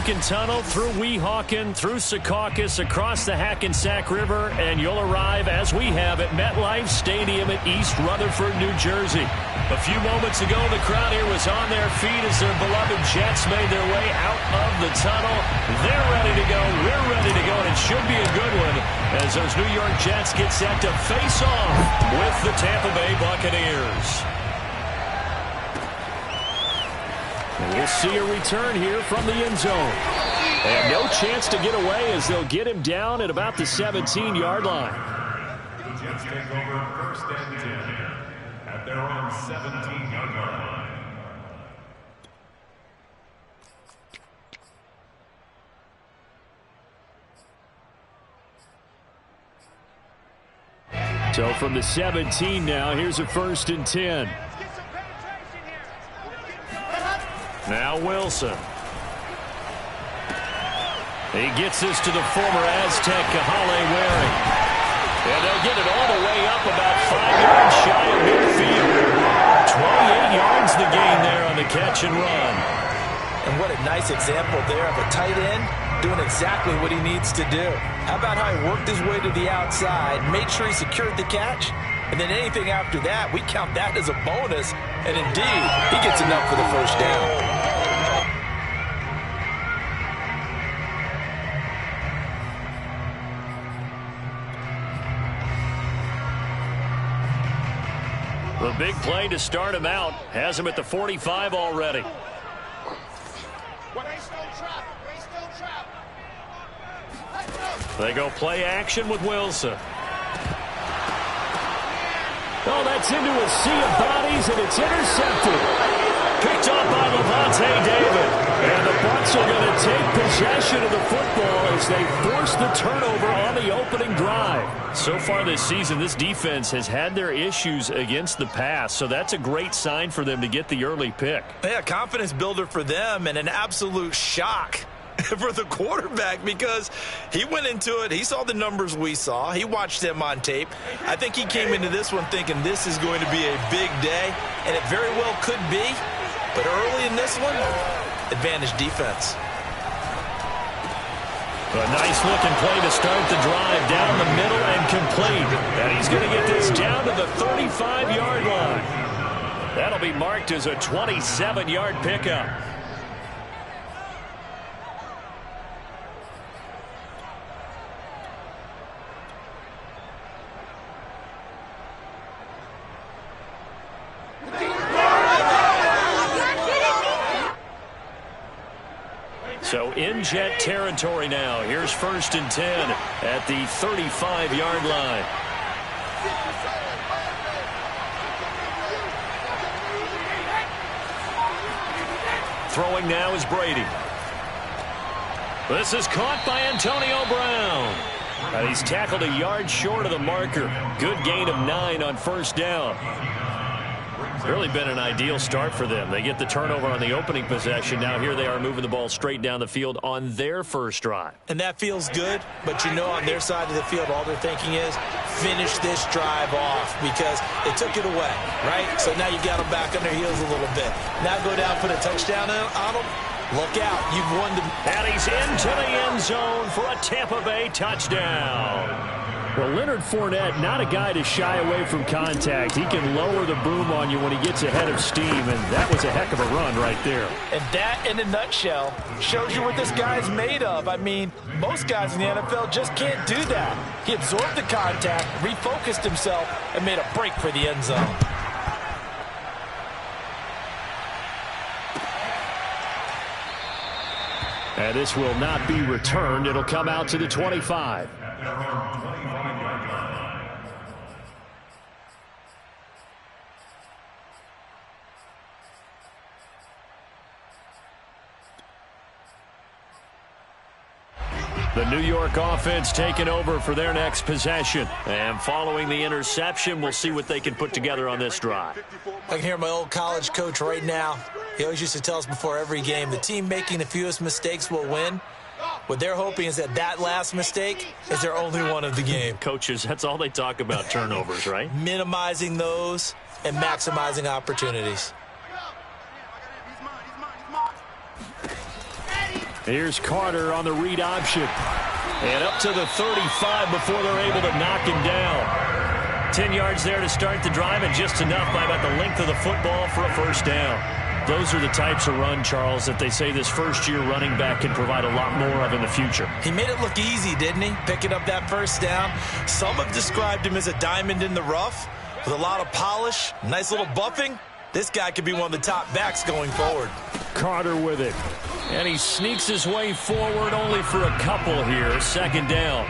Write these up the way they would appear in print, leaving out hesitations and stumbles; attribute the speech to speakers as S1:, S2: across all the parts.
S1: Lincoln Tunnel, through Weehawken, through Secaucus, across the Hackensack River, and you'll arrive, as we have, at MetLife Stadium at East Rutherford, New Jersey. A few moments ago, the crowd here was on their feet as their beloved Jets made their way out of the tunnel. They're ready to go. We're ready to go, and it should be a good one as those New York Jets get set to face off with the Tampa Bay Buccaneers. And we'll see a return here from the end zone. They have no chance to get away as they'll get him down at about the 17-yard line.
S2: The Jets take over first and 10 at their own 17-yard line.
S1: So from the 17 now, here's a first and 10. Now Wilson. He gets this to the former Aztec, Kahale Waring. And they'll get it all the way up about 5 yards shy of midfield. 28 yards the gain there on the catch and run.
S3: And what a nice example there of a tight end doing exactly what he needs to do. How about how he worked his way to the outside, made sure he secured the catch, and then anything after that, we count that as a bonus. And indeed, he gets enough for the first down.
S1: The big play to start him out has him at the 45 already. They go play action with Wilson. Oh, that's into a sea of bodies, and it's intercepted. Picked up by Levante David. And the Bucs are going to take possession of the football as they force the turnover on the opening drive. So far this season, this defense has had their issues against the pass, so that's a great sign for them to get the early pick.
S3: Yeah, confidence builder for them and an absolute shock for the quarterback because he went into it. He saw the numbers we saw. He watched them on tape. I think he came into this one thinking this is going to be a big day, and it very well could be. But early in this one, advantage defense.
S1: A nice-looking play to start the drive down the middle and complete. And he's going to get this down to the 35-yard line. That'll be marked as a 27-yard pickup. So in Jet territory now. Here's first and 10 at the 35-yard line. Throwing now is Brady. This is caught by Antonio Brown. And he's tackled a yard short of the marker. Good gain of 9 on first down. Really been an ideal start for them. They get the turnover on the opening possession. Now here they are moving the ball straight down the field on their first drive.
S3: And that feels good, but you know on their side of the field all they're thinking is finish this drive off because they took it away, right? So now you got them back on their heels a little bit. Now go down, put a touchdown on them. Look out, you've won the...
S1: And he's into the end zone for a Tampa Bay touchdown. Well, Leonard Fournette, not a guy to shy away from contact. He can lower the boom on you when he gets ahead of steam, and that was a heck of a run right there.
S3: And that, in a nutshell, shows you what this guy's made of. I mean, most guys in the NFL just can't do that. He absorbed the contact, refocused himself, and made a break for the end zone.
S1: And this will not be returned. It'll come out to the 25. The New York offense taking over for their next possession. And following the interception, we'll see what they can put together on this drive.
S3: I can hear my old college coach right now. He always used to tell us before every game, the team making the fewest mistakes will win. What they're hoping is that that last mistake is their only one of the game.
S1: Coaches, that's all they talk about, turnovers, right?
S3: Minimizing those and maximizing opportunities.
S1: Here's Carter on the read option. And up to the 35 before they're able to knock him down. 10 yards there to start the drive, and just enough by about the length of the football for a first down. Those are the types of run, Charles, that they say this first-year running back can provide a lot more of in the future.
S3: He made it look easy, didn't he? Picking up that first down. Some have described him as a diamond in the rough with a lot of polish, nice little buffing. This guy could be one of the top backs going forward.
S1: Carter with it. And he sneaks his way forward only for a couple here. Second down.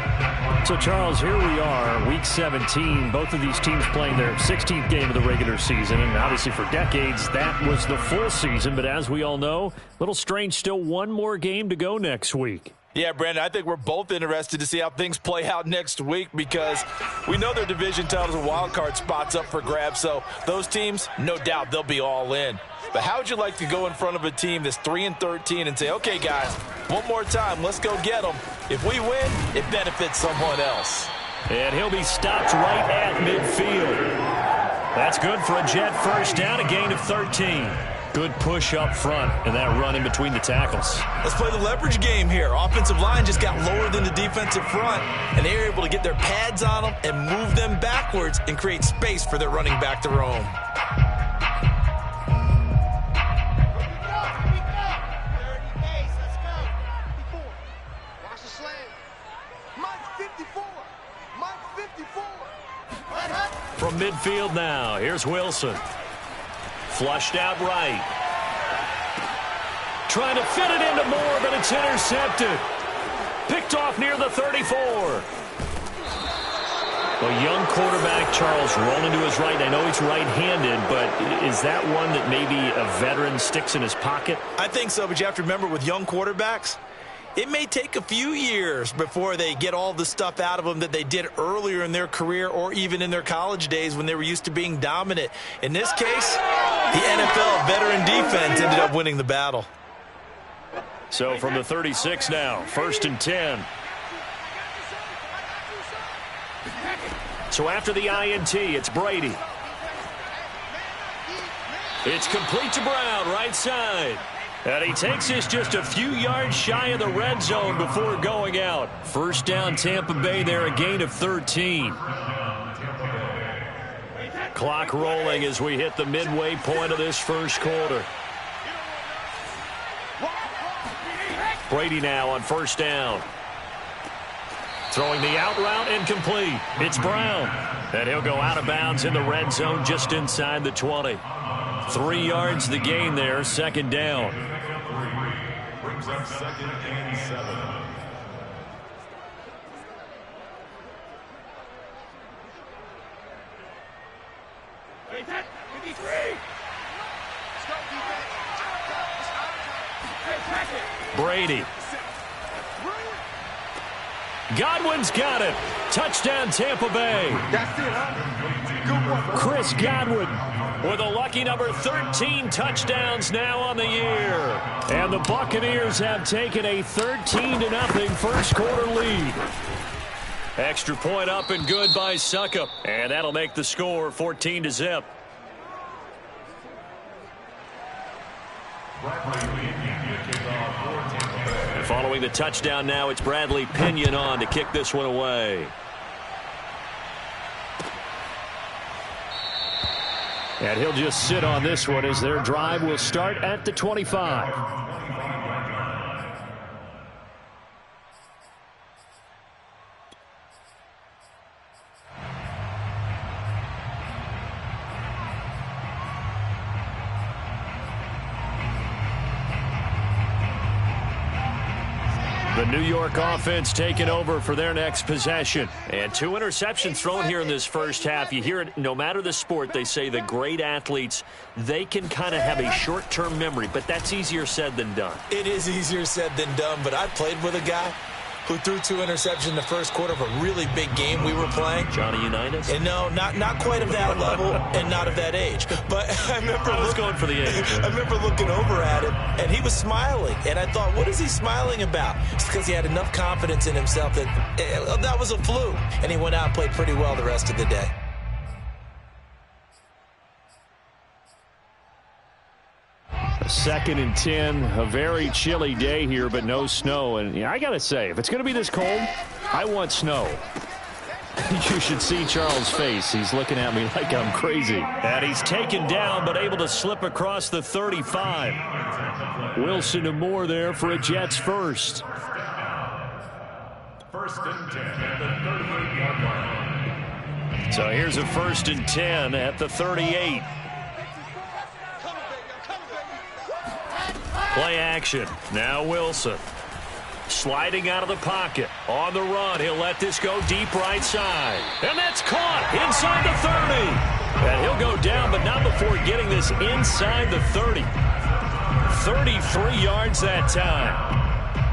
S1: So, Charles, here we are, Week 17. Both of these teams playing their 16th game of the regular season. And obviously for decades, that was the full season. But as we all know, a little strange, still one more game to go next week.
S3: Yeah, Brandon, I think we're both interested to see how things play out next week because we know their division titles and wild card spots up for grabs. So those teams, no doubt, they'll be all in. But how would you like to go in front of a team that's 3-13 and say, okay, guys, one more time, let's go get them. If we win, it benefits someone else.
S1: And he'll be stopped right at midfield. That's good for a Jet first down, a gain of 13. Good push up front and that run in between the tackles.
S3: Let's play the leverage game here. Offensive line just got lower than the defensive front, and they were able to get their pads on them and move them backwards and create space for their running back to roam.
S1: From midfield now, here's Wilson. Flushed out right. Trying to fit it into Moore, but it's intercepted. Picked off near the 34. A young quarterback, Charles, rolling to his right. I know he's right-handed, but is that one that maybe a veteran sticks in his pocket?
S3: I think so, but you have to remember with young quarterbacks, it may take a few years before they get all the stuff out of them that they did earlier in their career or even in their college days when they were used to being dominant. In this case, the NFL veteran defense ended up winning the battle.
S1: So from the 36 now, 1st and 10. So after the INT, it's Brady. It's complete to Brown, right side. And he takes this just a few yards shy of the red zone before going out. First down, Tampa Bay there, a gain of 13. Clock rolling as we hit the midway point of this first quarter. Brady now on first down. Throwing the out route, incomplete. It's Brown. And he'll go out of bounds in the red zone just inside the 20. 3 yards the gain there, second down.
S2: Brings up 2nd and 7.
S1: Brady. Godwin's got it. Touchdown, Tampa Bay.
S4: That's it, huh? Good one.
S1: Chris Godwin with a lucky number 13 touchdowns now on the year. And the Buccaneers have taken a 13-0 first quarter lead. Extra point up and good by Suckup. And that'll make the score 14-0. And following the touchdown now, it's Bradley Pinion on to kick this one away. And he'll just sit on this one as their drive will start at the 25. The New York offense taking over for their next possession. And 2 interceptions thrown here in this first half. You hear it, no matter the sport, they say the great athletes, they can kind of have a short-term memory, but that's easier said than done.
S3: It is easier said than done, but I played with a guy who threw 2 interceptions in the first quarter of a really big game we were playing.
S1: Johnny Unitas?
S3: And no, not quite of that level and not of that age. But I remember
S1: going for the age.
S3: I remember looking over at him, and he was smiling. And I thought, what is he smiling about? It's because he had enough confidence in himself that that was a fluke. And he went out and played pretty well the rest of the day.
S1: 2nd and 10, a very chilly day here, but no snow. And I got to say, if it's going to be this cold, I want snow. You should see Charles' face. He's looking at me like I'm crazy. And he's taken down, but able to slip across the 35. Wilson and Moore there for a Jets first.
S2: First and 10 at the 38-yard line.
S1: So here's a 1st and 10 at the 38. Play action. Now Wilson. Sliding out of the pocket. On the run. He'll let this go deep right side. And that's caught inside the 30. And he'll go down, but not before getting this inside the 30. 33 yards that time.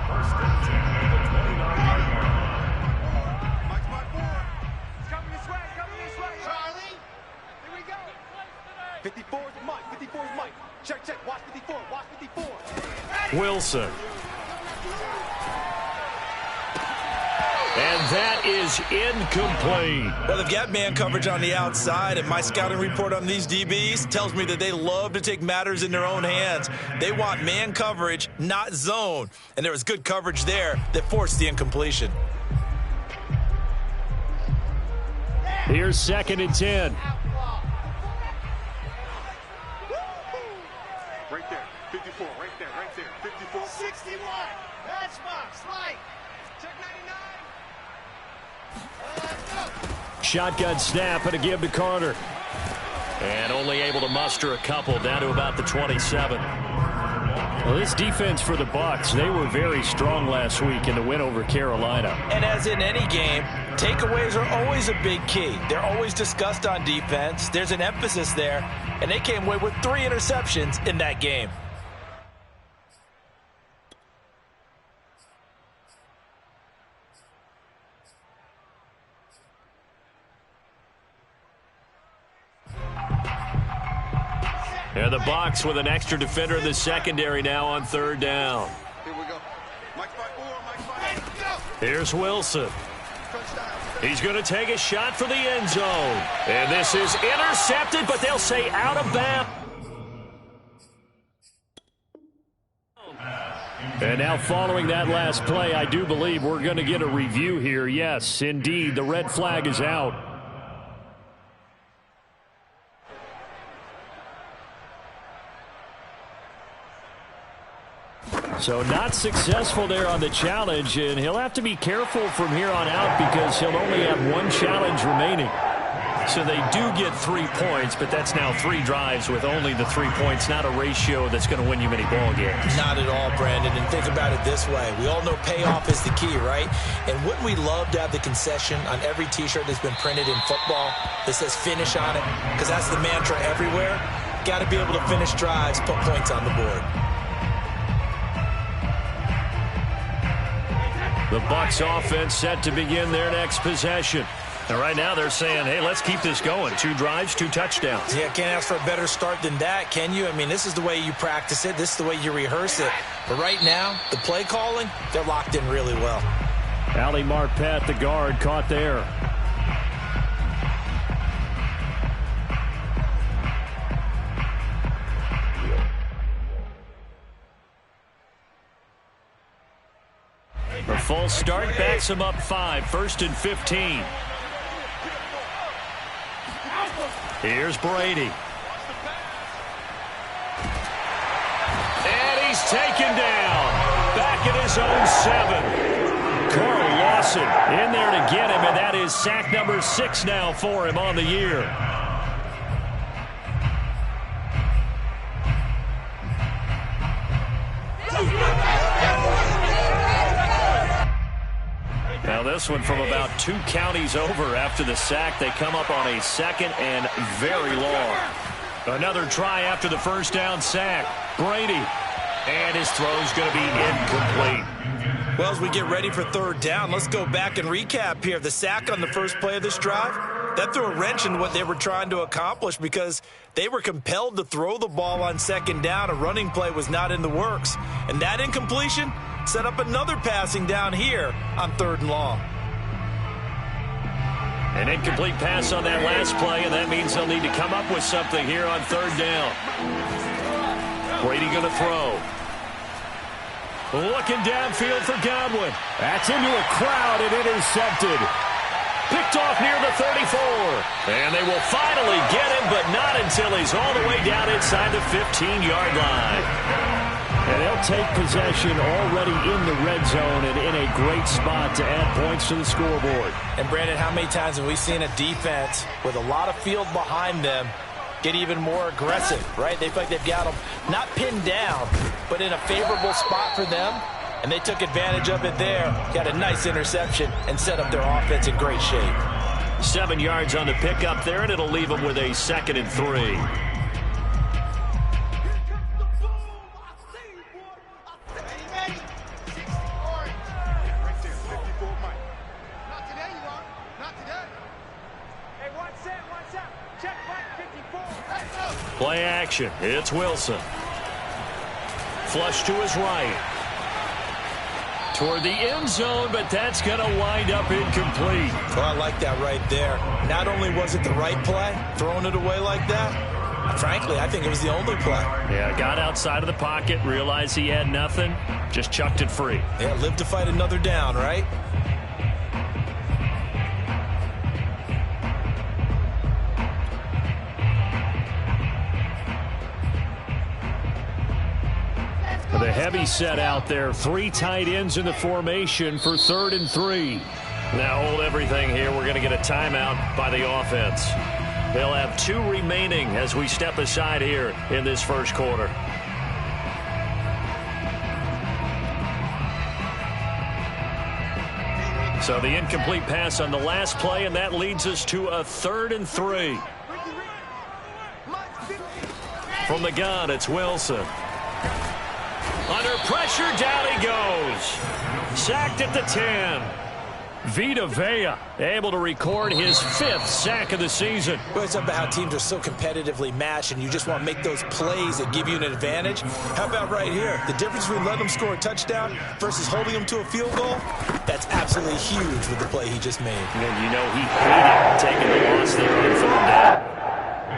S2: First and 10 at the 29-yard line.
S4: Mike's my board. It's coming this way, Charlie, here we go. 54 is Mike, 54 is Mike. Check, watch 54, watch 54.
S1: Wilson. And that is incomplete.
S3: Well, they've got man coverage on the outside, and my scouting report on these DBs tells me that they love to take matters in their own hands. They want man coverage, not zone. And there was good coverage there that forced the incompletion.
S1: Here's 2nd and 10.
S4: Right there, 54, right there, 54. 61, that's Fox, light. Check 99.
S1: Shotgun snap and a give to Carter. And only able to muster a couple down to about the 27. Well, this defense for the Bucs, they were very strong last week in the win over Carolina.
S3: And as in any game, takeaways are always a big key. They're always discussed on defense. There's an emphasis there, and they came away with 3 interceptions in that game.
S1: And the Bucs with an extra defender in the secondary now on 3rd down.
S4: Here we go. Mike's by 4, Mike's by 8.
S1: Here's Wilson. He's going to take a shot for the end zone. And this is intercepted, but they'll say out of bounds. And now following that last play, I do believe we're going to get a review here. Yes, indeed, the red flag is out. So not successful there on the challenge, and he'll have to be careful from here on out because he'll only have 1 challenge remaining. So they do get 3 points, but that's now 3 drives with only the 3 points, not a ratio that's going to win you many ball games.
S3: Not at all, Brandon, and think about it this way. We all know payoff is the key, right? And wouldn't we love to have the concession on every T-shirt that's been printed in football that says finish on it? Because that's the mantra everywhere. Got to be able to finish drives, put points on the board.
S1: The Bucs offense set to begin their next possession. And right now they're saying, hey, let's keep this going. 2 drives, 2 touchdowns.
S3: Yeah, can't ask for a better start than that, can you? I mean, this is the way you practice it. This is the way you rehearse it. But right now, the play calling, they're locked in really well.
S1: Ali Marpet, the guard, caught there. A full start backs him up 5, 1st and 15. Here's Brady. And he's taken down. Back at his own 7. Carl Lawson in there to get him, and that is sack number 6 now for him on the year. Now this one from about 2 counties over after the sack. They come up on a 2nd and very long. Another try after the first down sack. Brady. And his throw's going to be incomplete.
S3: Well, as we get ready for 3rd down, let's go back and recap here. The sack on the first play of this drive, that threw a wrench in what they were trying to accomplish because they were compelled to throw the ball on 2nd down. A running play was not in the works. And that incompletion set up another passing down here on 3rd and long.
S1: An incomplete pass on that last play, and that means they'll need to come up with something here on 3rd down. Brady going to throw. Looking downfield for Godwin. That's into a crowd and intercepted. Picked off near the 34. And they will finally get him, but not until he's all the way down inside the 15-yard line. And they'll take possession already in the red zone and in a great spot to add points to the scoreboard.
S3: And, Brandon, how many times have we seen a defense with a lot of field behind them get even more aggressive, right? They feel like they've got them not pinned down, but in a favorable spot for them. And they took advantage of it there, got a nice interception, and set up their offense in great shape.
S1: 7 yards on the pickup there, and it'll leave them with a 2nd and 3. Play action. It's Wilson. Flush to his right. Toward the end zone, but that's going to wind up incomplete.
S3: Well, I like that right there. Not only was it the right play, throwing it away like that, frankly, I think it was the only play.
S1: Yeah, got outside of the pocket, realized he had nothing, just chucked it free.
S3: Yeah, live to fight another down, right?
S1: The heavy set out there. 3 tight ends in the formation for 3rd and 3. Now hold everything here. We're going to get a timeout by the offense. They'll have 2 remaining as we step aside here in this first quarter. So the incomplete pass on the last play, and that leads us to a 3rd and 3. From the gun, it's Wilson. Under pressure, down he goes. Sacked at the 10. Vita Vea able to record his 5th sack of the season.
S3: Well, it's about how teams are so competitively matched, and you just want to make those plays that give you an advantage. How about right here? The difference between letting them score a touchdown versus holding them to a field goal, that's absolutely huge with the play he just made.
S1: And you know he hated taking the loss there on 3rd down.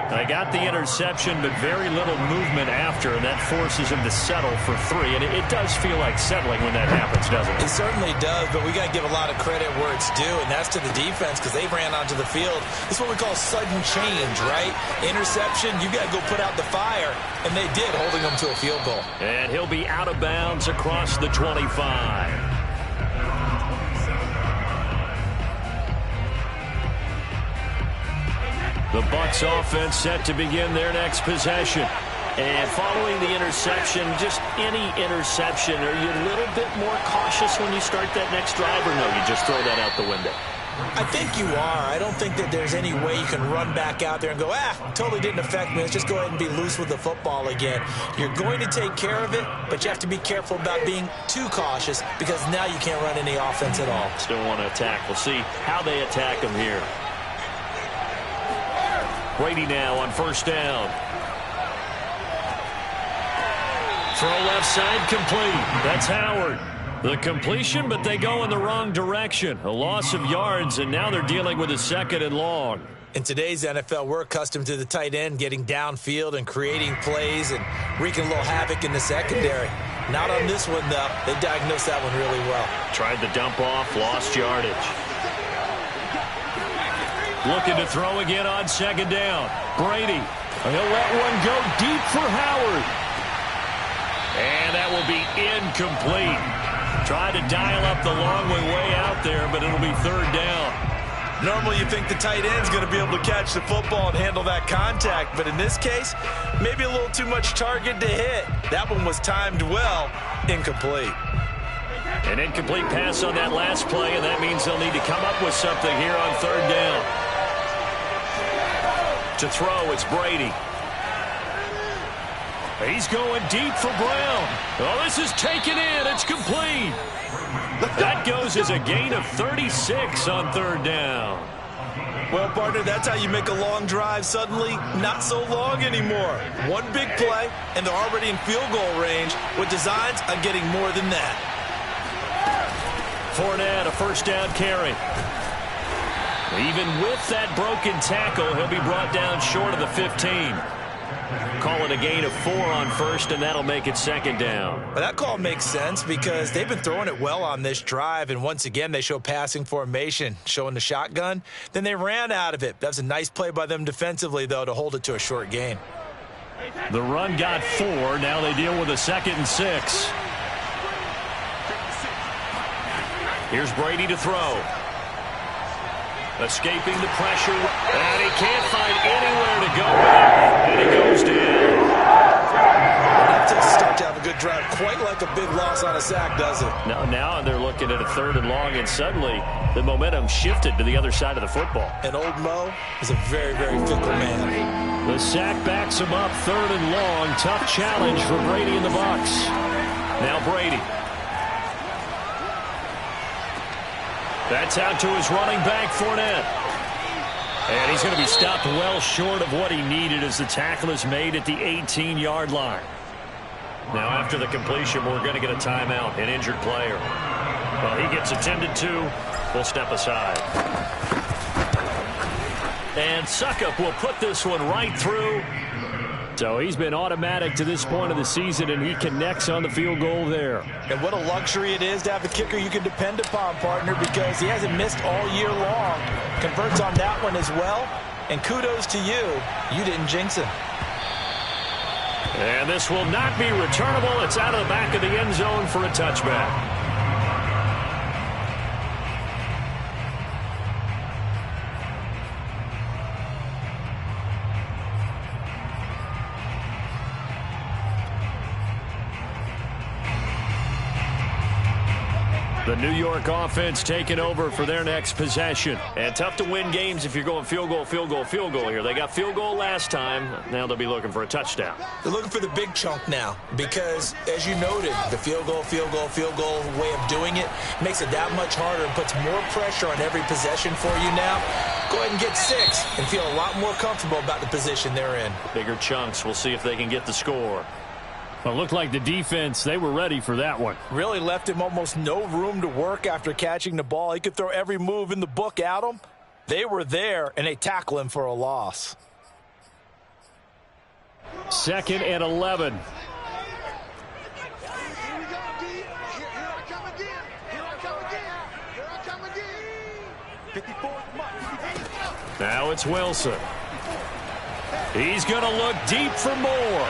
S1: They got the interception, but very little movement after, and that forces him to settle for 3. And it does feel like settling when that happens, doesn't it?
S3: It certainly does, but we got to give a lot of credit where it's due, and that's to the defense because they ran onto the field. This is what we call sudden change, right? Interception, you got to go put out the fire, and they did, holding them to a field goal.
S1: And he'll be out of bounds across the 25. The Bucs offense set to begin their next possession. And following the interception, just any interception, are you a little bit more cautious when you start that next drive, or no, you just throw that out the window?
S3: I think you are. I don't think that there's any way you can run back out there and go, totally didn't affect me. Let's just go ahead and be loose with the football again. You're going to take care of it, but you have to be careful about being too cautious because now you can't run any offense at all.
S1: Still want to attack. We'll see how they attack him here. Brady now on 1st down. Throw left side complete. That's Howard. The completion, but they go in the wrong direction. A loss of yards, and now they're dealing with a 2nd and long.
S3: In today's NFL, we're accustomed to the tight end getting downfield and creating plays and wreaking a little havoc in the secondary. Not on this one, though. They diagnosed that one really well.
S1: Tried the dump off, lost yardage. Looking to throw again on 2nd down. Brady. He'll let one go deep for Howard. And that will be incomplete. Tried to dial up the long way out there, but it'll be 3rd down.
S3: Normally you think the tight end's going to be able to catch the football and handle that contact, but in this case, maybe a little too much target to hit. That one was timed well. Incomplete.
S1: An incomplete pass on that last play, and that means they'll need to come up with something here on 3rd down. To throw, it's Brady. He's going deep for Brown. Oh, this is taken in. It's complete. That goes as a gain of 36 on 3rd down.
S3: Well, partner, that's how you make a long drive suddenly not so long anymore. One big play, and they're already in field goal range with designs on getting more than that.
S1: Fournette, a 1st down carry. Even with that broken tackle, he'll be brought down short of the 15. Call it a gain of 4 on first, and that'll make it second down.
S3: Well, that call makes sense because they've been throwing it well on this drive, and once again they show passing formation, showing the shotgun. Then they ran out of it. That was a nice play by them defensively, though, to hold it to a short gain.
S1: The run got 4. Now they deal with a 2nd and 6. Here's Brady to throw. Escaping the pressure, and he can't find anywhere to go with it, and he goes down.
S3: That doesn't start to have a good drive, quite like a big loss on a sack, does it?
S1: Now they're looking at a 3rd and long, and suddenly the momentum shifted to the other side of the football.
S3: And old Mo is a very, very fickle man.
S1: The sack backs him up, 3rd and long. Tough challenge for Brady and the Bucs. Now Brady. That's out to his running back, Fournette. And he's going to be stopped well short of what he needed as the tackle is made at the 18-yard line. Now, after the completion, we're going to get a timeout, an injured player. Well, he gets attended to. We'll step aside. And Suckup will put this one right through. So he's been automatic to this point of the season, and he connects on the field goal there.
S3: And what a luxury it is to have a kicker you can depend upon, partner, because he hasn't missed all year long. Converts on that one as well. And kudos to you. You didn't jinx him.
S1: And this will not be returnable. It's out of the back of the end zone for a touchback. The New York offense taking over for their next possession. And tough to win games if you're going field goal, field goal, field goal here. They got field goal last time. Now they'll be looking for a touchdown.
S3: They're looking for the big chunk now because, as you noted, the field goal way of doing it makes it that much harder and puts more pressure on every possession for you now. Go ahead and get 6 and feel a lot more comfortable about the position they're in.
S1: Bigger chunks. We'll see if they can get the score. Well, it looked like the defense, they were ready for that one.
S3: Really left him almost no room to work after catching the ball. He could throw every move in the book at him. They were there, and they tackle him for a loss.
S1: 2nd and 11.
S4: Here we go, D. Here I come again. Here I come again. Here I come again. 54th month.
S1: Now it's Wilson. He's going to look deep for more.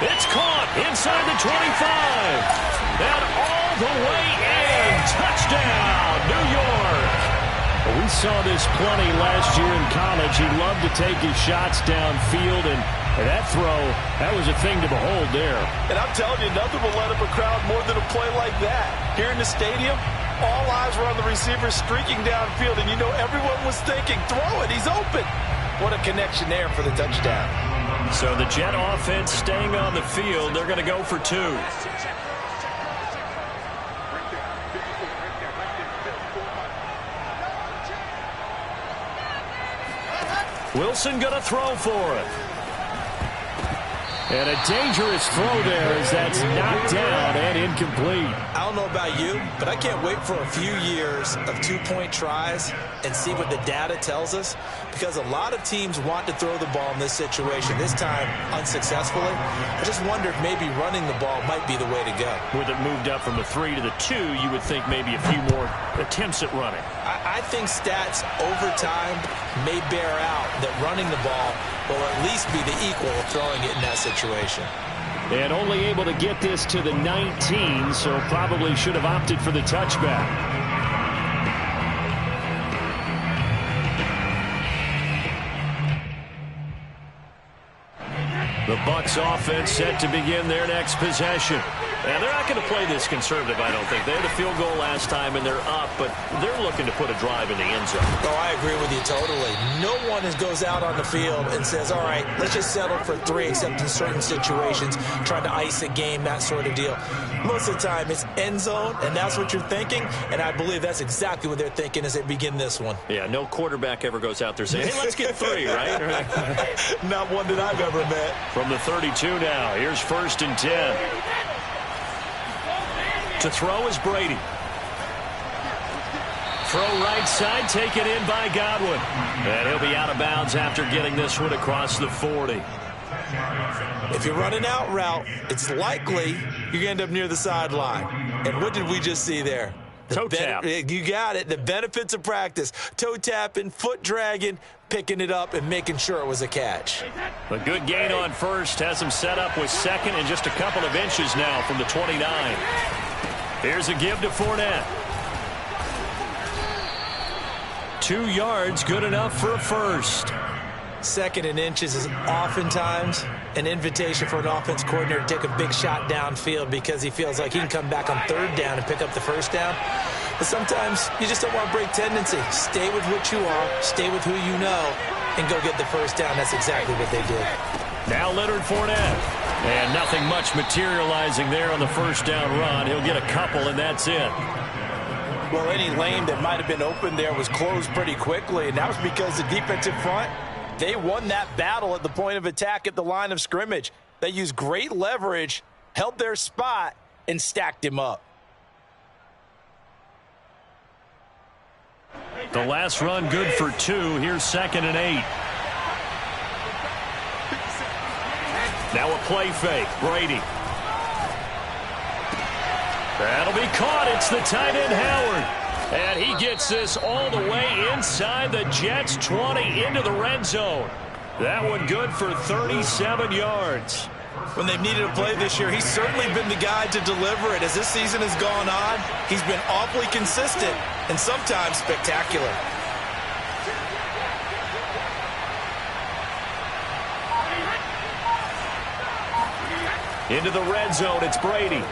S1: It's caught inside the 25. And all the way in. Touchdown, New York. Well, we saw this plenty last year in college. He loved to take his shots downfield, and that throw, that was a thing to behold there.
S3: And I'm telling you, nothing will let up a crowd more than a play like that. Here in the stadium, all eyes were on the receiver streaking downfield, and you know everyone was thinking, throw it, he's open. What a connection there for the touchdown.
S1: So the Jet offense staying on the field. They're going to go for 2. Wilson going to throw for it. And a dangerous throw there as that's knocked down and incomplete.
S3: I don't know about you, but I can't wait for a few years of 2-point tries and see what the data tells us, because a lot of teams want to throw the ball in this situation, this time unsuccessfully. I just wonder if maybe running the ball might be the way to go.
S1: With it moved up from the 3 to the 2, you would think maybe a few more attempts at running.
S3: I think stats over time may bear out that running the ball will at least be the equal of throwing it in that situation.
S1: And only able to get this to the 19, so probably should have opted for the touchback. The Bucs offense set to begin their next possession. And they're not going to play this conservative, I don't think. They had a field goal last time, and they're up, but they're looking to put a drive in the end zone.
S3: Oh, I agree with you totally. No one goes out on the field and says, all right, let's just settle for 3, except in certain situations, trying to ice a game, that sort of deal. Most of the time, it's end zone, and that's what you're thinking, and I believe that's exactly what they're thinking as they begin this one.
S1: Yeah, no quarterback ever goes out there saying, hey, let's get 3, right?
S3: Not one that I've ever met.
S1: From the 32 now, here's 1st and 10. To throw is Brady. throw right side, taken in by Godwin. And he'll be out of bounds after getting this one across the 40.
S3: If you're running out route, it's likely you're going to end up near the sideline. And what did we just see there?
S1: Toe tap.
S3: You got it. The benefits of practice. Toe tapping, foot dragging, picking it up, and making sure it was a catch.
S1: A good gain on first has him set up with second and just a couple of inches now from the 29. Here's a give to Fournette. 2 yards, good enough for a first.
S3: Second and inches is oftentimes an invitation for an offense coordinator to take a big shot downfield because he feels like he can come back on third down and pick up the first down. But sometimes you just don't want to break tendency. Stay with what you are, stay with who you know, and go get the first down. That's exactly what they did.
S1: Now Leonard Fournette. And nothing much materializing there on the first down run. He'll get a couple, and that's it.
S3: Well, any lane that might have been open there was closed pretty quickly, and that was because the defensive front, they won that battle at the point of attack at the line of scrimmage. They used great leverage, held their spot, and stacked him up.
S1: The last run good for 2. Here's 2nd and 8. Now a play fake. Brady. That'll be caught. It's the tight end, Howard. And he gets this all the way inside the Jets' 20 into the red zone. That one good for 37 yards.
S3: When they've needed a play this year, he's certainly been the guy to deliver it. As this season has gone on, he's been awfully consistent and sometimes spectacular.
S1: Into the red zone, it's Brady.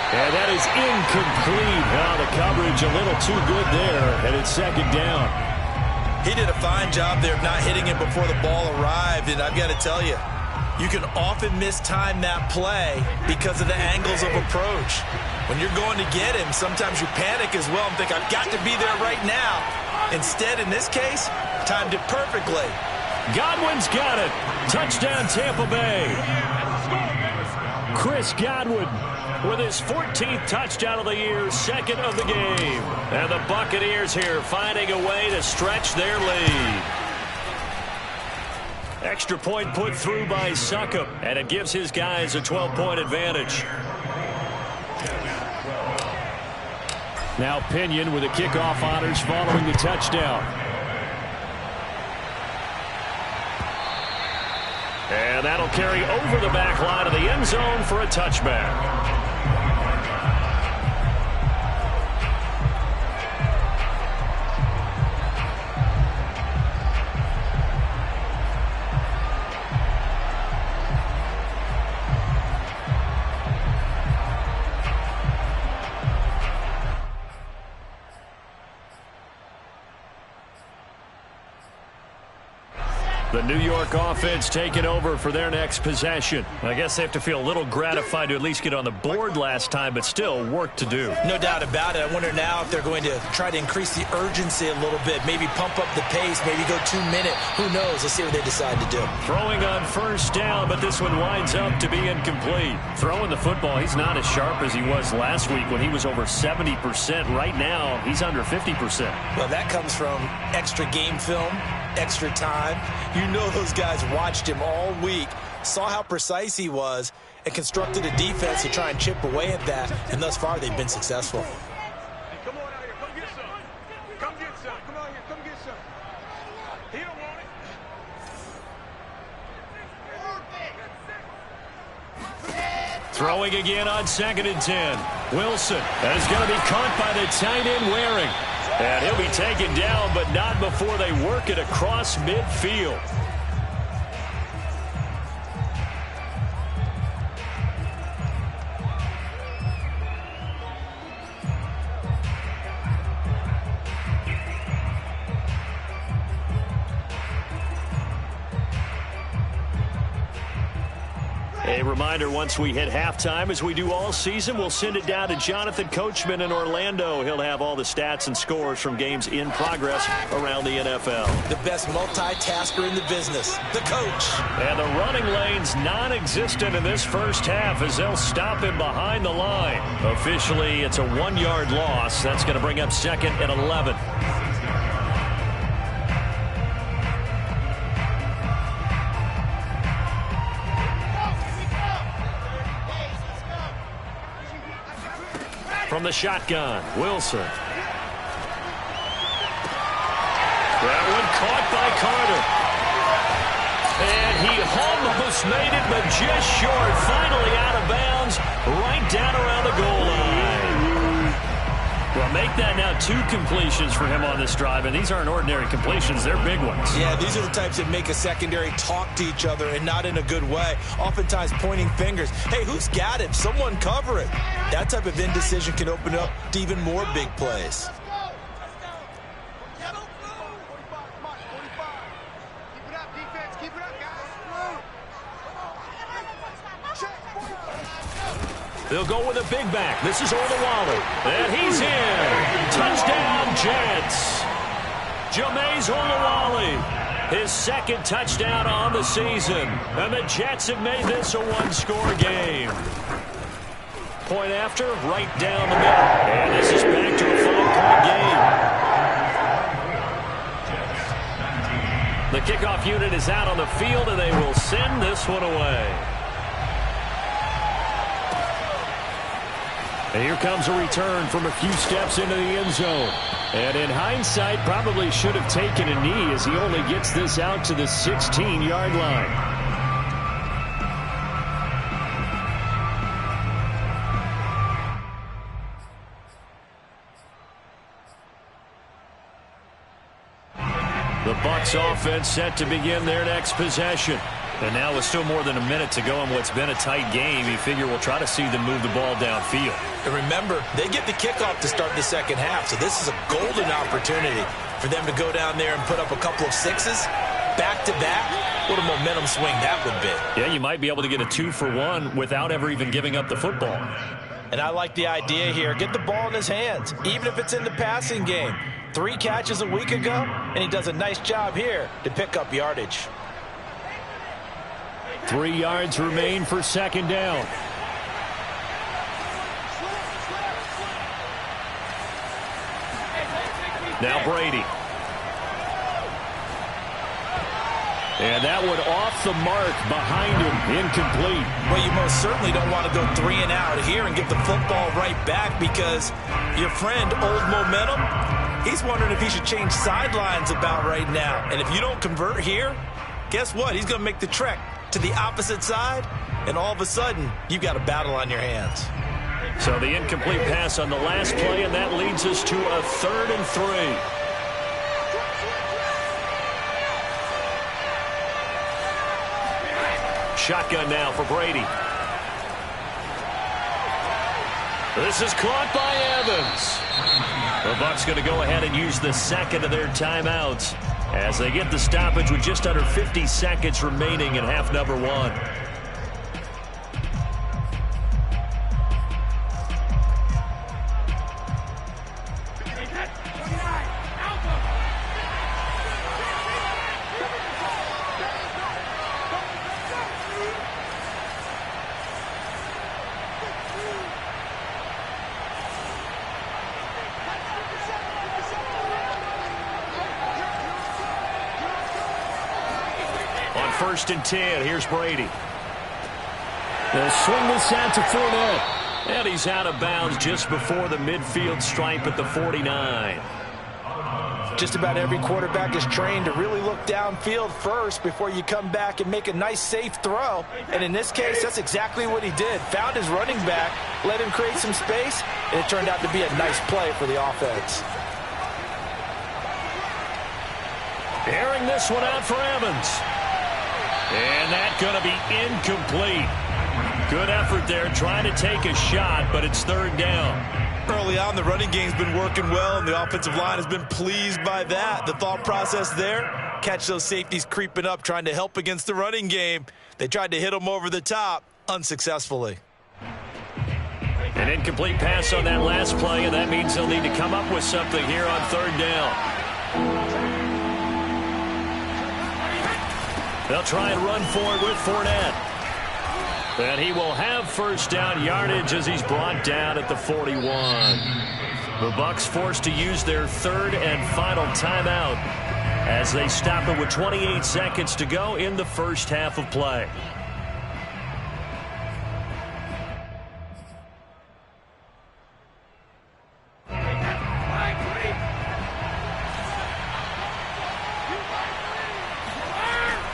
S1: And that is incomplete. Now the coverage a little too good there, and it's 2nd down.
S3: He did a fine job there of not hitting it before the ball arrived, and I've got to tell you, you can often mistime that play because of the angles of approach. When you're going to get him, sometimes you panic as well and think, I've got to be there right now. Instead, in this case, timed it perfectly.
S1: Godwin's got it. Touchdown, Tampa Bay. Chris Godwin with his 14th touchdown of the year, 2nd of the game. And the Buccaneers here finding a way to stretch their lead. Extra point put through by Succop, and it gives his guys a 12-point advantage. Now Pinion with the kickoff honors following the touchdown. And that'll carry over the back line of the end zone for a touchback. The New York offense taking over for their next possession. I guess they have to feel a little gratified to at least get on the board last time, but still work to do.
S3: No doubt about it. I wonder now if they're going to try to increase the urgency a little bit, maybe pump up the pace, maybe go 2-minute. Who knows? Let's see what they decide to do.
S1: Throwing on first down, but this one winds up to be incomplete. Throwing the football, he's not as sharp as he was last week when he was over 70%. Right now, he's under 50%.
S3: Well, that comes from extra game film, extra time. You know those guys watched him all week, saw how precise he was, and constructed a defense to try and chip away at that, and thus far they've been successful.
S4: Hey, come on out here. Come get some. Come get some. Come out here. Come get some. He don't want it.
S1: Throwing again on 2nd and 10. Wilson. That is going to be caught by the tight end Waring. And he'll be taken down, but not before they work it across midfield. A reminder, once we hit halftime, as we do all season, we'll send it down to Jonathan Coachman in Orlando. He'll have all the stats and scores from games in progress around the NFL.
S3: The best multitasker in the business, the coach.
S1: And the running lane's non-existent in this first half as they'll stop him behind the line. Officially, it's a 1-yard loss. That's going to bring up 2nd and 11. From the shotgun, Wilson. That one caught by Carter. And he almost made it, but just short. Finally out of bounds, right down around the goal line. Well, make that now 2 completions for him on this drive, and these aren't ordinary completions. They're big ones.
S3: Yeah, these are the types that make a secondary talk to each other, and not in a good way. Oftentimes pointing fingers. Hey, who's got it? Someone cover it. That type of indecision can open up to even more big plays.
S1: They'll go with a big back. This is Olawale. And he's in. Touchdown, Jets. Jameis Olawale. His 2nd touchdown on the season. And the Jets have made this a 1-score game. Point after, right down the middle. And this is back to a 5-point game. The kickoff unit is out on the field, and they will send this one away. And here comes a return from a few steps into the end zone. And in hindsight, probably should have taken a knee as he only gets this out to the 16-yard line. The Bucs offense set to begin their next possession. And now with still more than a minute to go in what's been a tight game, you figure we'll try to see them move the ball downfield.
S3: And remember, they get the kickoff to start the second half, so this is a golden opportunity for them to go down there and put up a couple of 6s back-to-back. What a momentum swing that would be.
S1: Yeah, you might be able to get a 2-for-1 without ever even giving up the football.
S3: And I like the idea here. Get the ball in his hands, even if it's in the passing game. 3 catches a week ago, and he does a nice job here to pick up yardage.
S1: 3 yards remain for 2nd down. Now Brady. And that one off the mark behind him, incomplete.
S3: Well, you most certainly don't want to go 3 and out here and get the football right back because your friend, Old Momentum, he's wondering if he should change sidelines about right now. And if you don't convert here, guess what? He's going to make the trek to the opposite side, and all of a sudden, you've got a battle on your hands.
S1: So the incomplete pass on the last play, and that leads us to a 3rd and 3. Shotgun now for Brady. This is caught by Evans. The Bucs going to go ahead and use the 2nd of their timeouts as they get the stoppage with just under 50 seconds remaining in half number 1. On 1st and 10, here's Brady. They'll swing this out to Fournette. And he's out of bounds just before the midfield stripe at the 49.
S3: Just about every quarterback is trained to really look downfield first before you come back and make a nice, safe throw. And in this case, that's exactly what he did. Found his running back, let him create some space, and it turned out to be a nice play for the offense.
S1: Airing this one out for Evans. And that's going to be incomplete. Good effort there trying to take a shot, but it's 3rd down.
S3: Early on, the running game's been working well, and the offensive line has been pleased by that. The thought process there, catch those safeties creeping up, trying to help against the running game. They tried to hit them over the top, unsuccessfully.
S1: An incomplete pass on that last play, and that means they'll need to come up with something here on third down. They'll try and run for it with Fournette. And he will have first down yardage as he's brought down at the 41. The Bucs forced to use their third and final timeout as they stop it with 28 seconds to go in the first half of play.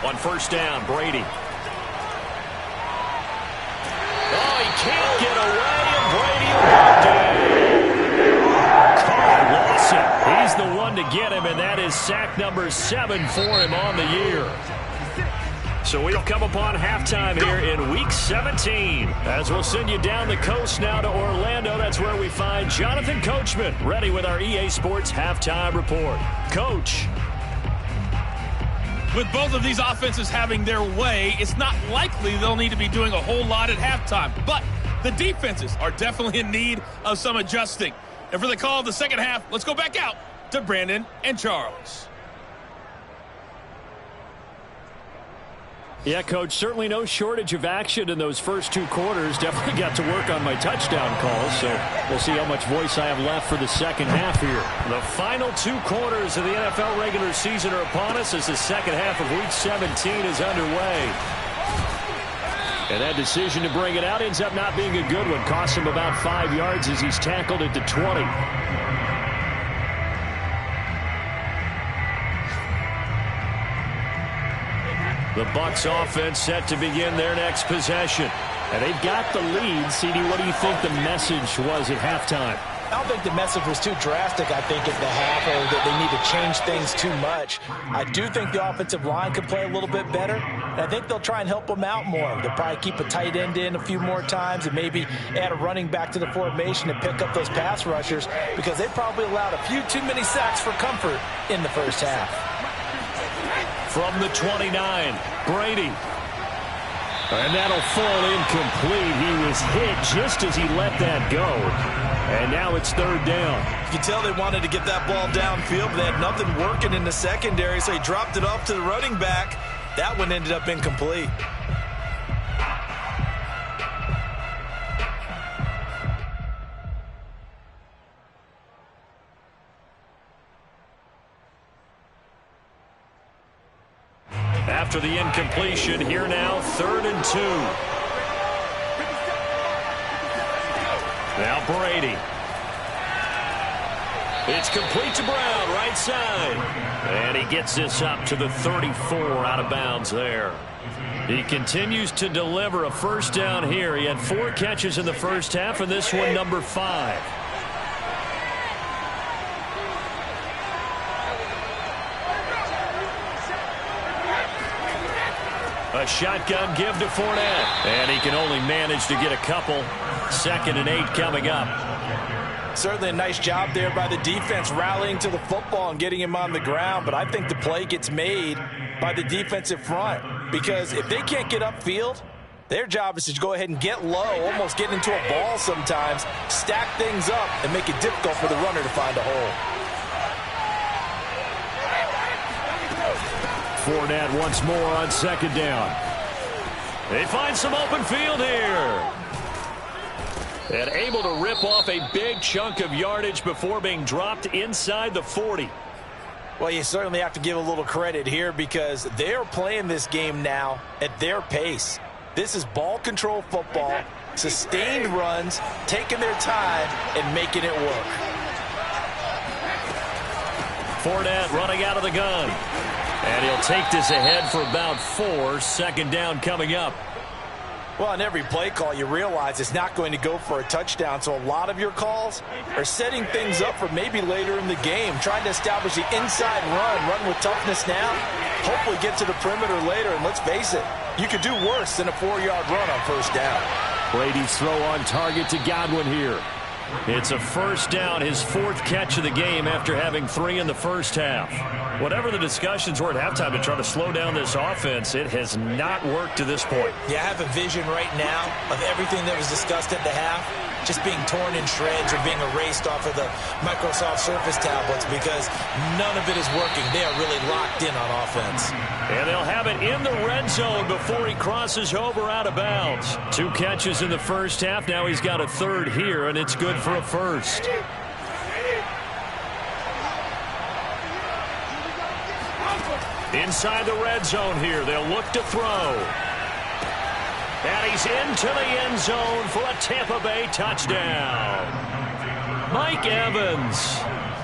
S1: On first down, Brady. Oh, he can't get away, and Brady will go down. Carl Lawson, he's the one to get him, and that is sack number 7 for him on the year. So we'll come upon halftime here in Week 17. As we'll send you down the coast now to Orlando. That's where we find Jonathan Coachman ready with our EA Sports Halftime Report. Coach.
S5: With both of these offenses having their way, it's not likely they'll need to be doing a whole lot at halftime. But the defenses are definitely in need of some adjusting. And for the call of the second half, let's go back out to Brandon and Charles.
S1: Yeah, Coach, certainly no shortage of action in those first 2 quarters. Definitely got to work on my touchdown calls, so we'll see how much voice I have left for the second half here. The final 2 quarters of the NFL regular season are upon us as the second half of Week 17 is underway. And that decision to bring it out ends up not being a good one. Costs him about 5 yards as he's tackled at the 20. The Bucs offense set to begin their next possession. And they've got the lead. CD, what do you think the message was at halftime?
S6: I don't think the message was too drastic, I think, at the half, or that they need to change things too much. I do think the offensive line could play a little bit better, and I think they'll try and help them out more. They'll probably keep a tight end in a few more times and maybe add a running back to the formation and pick up those pass rushers, because they probably allowed a few too many sacks for comfort in the first half.
S1: From the 29, Brady. And that'll fall incomplete. He was hit just as he let that go. And now it's third down.
S3: You can tell they wanted to get that ball downfield, but they had nothing working in the secondary, so he dropped it off to the running back. That one ended up incomplete.
S1: After the incompletion, here now, 3rd and 2. Now Brady. It's complete to Brown, right side. And he gets this up to the 34, out of bounds there. He continues to deliver a first down here. He had 4 catches in the first half, and this one number 5. A shotgun give to Fournette. And he can only manage to get a couple. 2nd and 8 coming up.
S6: Certainly a nice job there by the defense, rallying to the football and getting him on the ground. But I think the play gets made by the defensive front, because if they can't get upfield, their job is to go ahead and get low, almost get into a ball sometimes, stack things up, and make it difficult for the runner to find a hole.
S1: Fournette once more on 2nd down. They find some open field here. And able to rip off a big chunk of yardage before being dropped inside the 40.
S6: Well, you certainly have to give a little credit here, because they're playing this game now at their pace. This is ball control football, sustained runs, taking their time and making it work.
S1: Fournette running out of the gun. And he'll take this ahead for about 4. 2nd down coming up.
S6: Well, on every play call, you realize it's not going to go for a touchdown. So a lot of your calls are setting things up for maybe later in the game, trying to establish the inside run with toughness now, hopefully get to the perimeter later. And let's face it, you could do worse than a 4-yard run on first down.
S1: Brady's throw on target to Godwin here. It's a first down, his 4th catch of the game after having 3 in the first half. Whatever the discussions were at halftime to try to slow down this offense, it has not worked to this point.
S6: Yeah, I have a vision right now of everything that was discussed at the half just being torn in shreds or being erased off of the Microsoft Surface tablets because none of it is working. They are really locked in on offense.
S1: And they'll have it in the red zone before he crosses over out of bounds. 2 catches in the first half. Now he's got a 3rd here, and it's good for a first. Inside the red zone here. They'll look to throw. And he's into the end zone for a Tampa Bay touchdown. Mike Evans,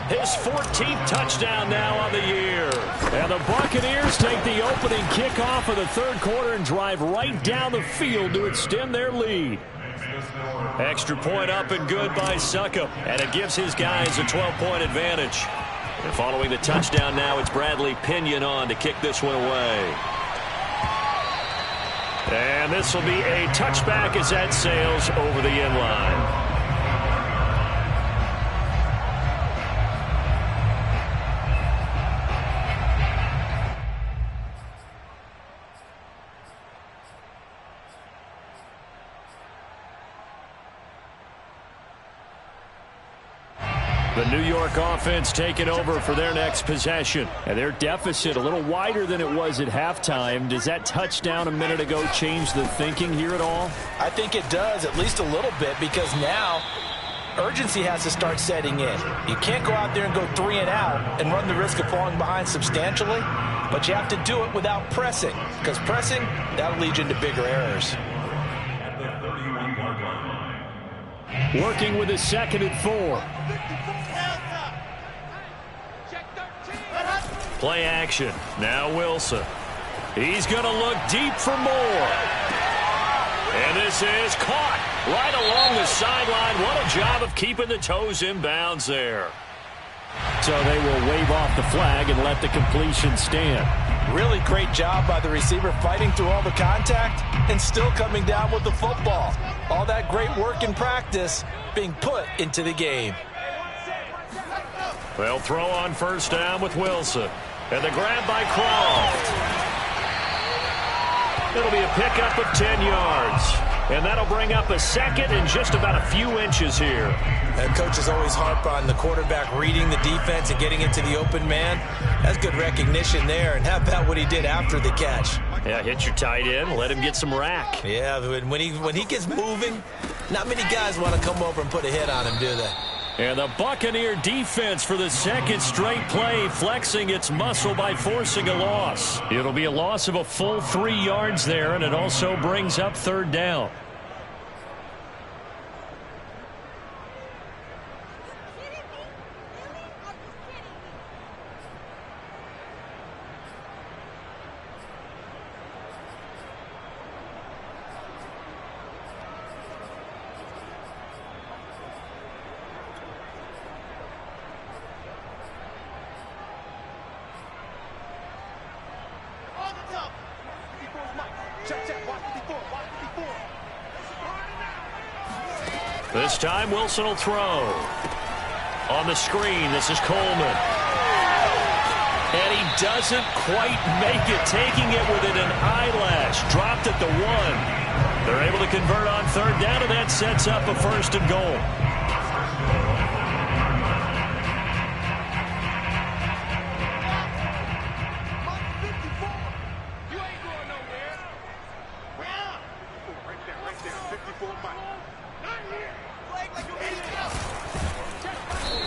S1: his 14th touchdown now on the year. And the Buccaneers take the opening kickoff of the 3rd quarter and drive right down the field to extend their lead. Extra point up and good by Suckup. And it gives his guys a 12-point advantage. And following the touchdown now, it's Bradley Pinion on to kick this one away. And this will be a touchback as that sails over the end line. The New York offense taking over for their next possession. And their deficit a little wider than it was at halftime. Does that touchdown a minute ago change the thinking here at all?
S6: I think it does, at least a little bit, because now urgency has to start setting in. You can't go out there and go 3 and out and run the risk of falling behind substantially, but you have to do it without pressing, because pressing, that'll lead you into bigger errors.
S2: At the 31-yard line.
S1: Working with his 2nd and 4. Play action. Now Wilson. He's going to look deep for more. And this is caught right along the sideline. What a job of keeping the toes in bounds there. So they will wave off the flag and let the completion stand.
S6: Really great job by the receiver fighting through all the contact and still coming down with the football. All that great work in practice being put into the game.
S1: They'll throw on first down with Wilson. And the grab by Croft. It'll be a pickup of 10 yards. And that'll bring up a 2nd and just about a few inches here.
S6: And coaches always harp on the quarterback reading the defense and getting into the open man. That's good recognition there. And how about what he did after the catch?
S1: Yeah, hit your tight end, let him get some rack.
S6: Yeah, when he gets moving, not many guys want to come over and put a hit on him, do they?
S1: And the Buccaneer defense for the 2nd straight play, flexing its muscle by forcing a loss. It'll be a loss of a full 3 yards there, and it also brings up 3rd down. This time, Wilson will throw. On the screen, this is Coleman. And he doesn't quite make it, taking it within an eyelash. Dropped at the 1. They're able to convert on 3rd down, and that sets up a 1st and goal.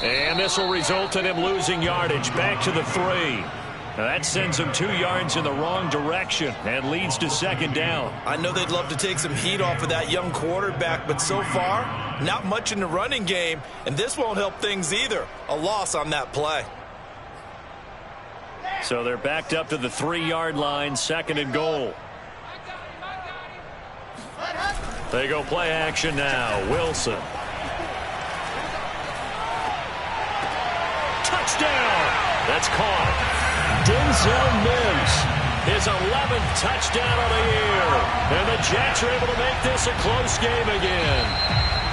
S1: And this will result in him losing yardage back to the 3. Now that sends him 2 yards in the wrong direction and leads to 2nd down.
S3: I know they'd love to take some heat off of that young quarterback, but so far, not much in the running game, and this won't help things either. A loss on that play.
S1: So they're backed up to the 3-yard line, 2nd and goal. They go play action now. Wilson. Touchdown! That's caught. Denzel Mims his 11th touchdown of the year. And the Jets are able to make this a close game again.